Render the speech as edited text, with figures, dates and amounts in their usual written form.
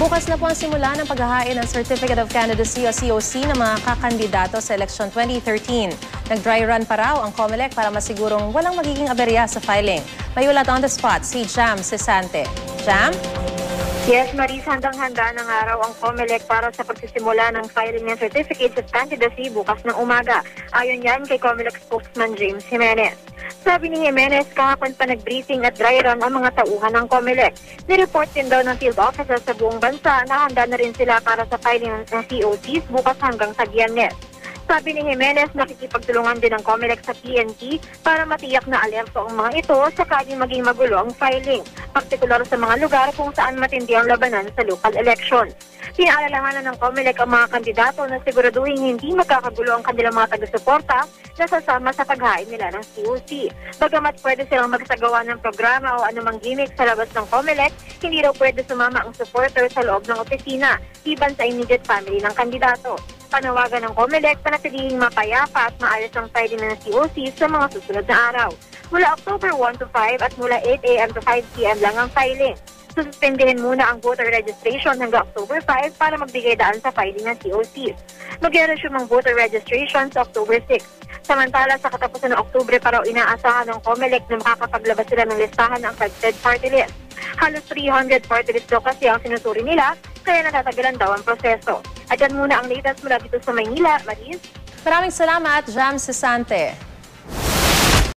Bukas na po ang simula ng paghahain ng Certificate of Candidacy o COC ng mga kakandidato sa eleksyon 2013. Nag-dry run pa raw ang COMELEC para masigurong walang magiging aberya sa filing. May ulat on the spot si Jam Cesante. Jam? Yes, Maris, handang-handa ng araw ang COMELEC para sa pagsisimula ng filing ng Certificates of Candidacy bukas ng umaga. Ayon yan kay COMELEC spokesman James Jimenez. Sabi ni Jimenez, kahapon pa nag-briefing at dry run ang mga tauhan ng COMELEC. Nireport din daw ng field officers sa buong bansa na handa na rin sila para sa filing ng COCs bukas hanggang sa Biyernes. Sabi ni Jimenez, nakikipagtulungan din ng COMELEC sa PNP para matiyak na alerto ang mga ito sakaling maging magulo ang filing, partikular sa mga lugar kung saan matindi ang labanan sa local elections. Pinaalalahanan ng COMELEC ang mga kandidato na siguraduhin hindi magkakagulo ang kanilang mga taga-suporta na sasama sa paghain nila ng COC. Bagamat pwede silang magsagawa ng programa o anumang gimmick sa labas ng COMELEC, hindi raw pwede sumama ang supporter sa loob ng opisina, iban sa immediate family ng kandidato. Panawagan ng COMELEC panatilihing mapayapa at maayos ang filing ng COC sa mga susunod na araw. Mula October 1 to 5 at mula 8 a.m. to 5 p.m. lang ang filing. Suspindihin muna ang voter registration hanggang October 5 para magbigay daan sa filing ng COC. Mag-resume ang voter registration sa October 6. Samantala, sa katapusan ng Oktubre pa raw inaasahan ng COMELEC na makakapaglabas sila ng listahan ng affected party list. Halos 300 party list daw kasi ang sinusuri nila, kaya natatagalan daw ang proseso. At yan muna ang latest mula dito sa Maynila. Maris? Maraming salamat, Jam Cesante.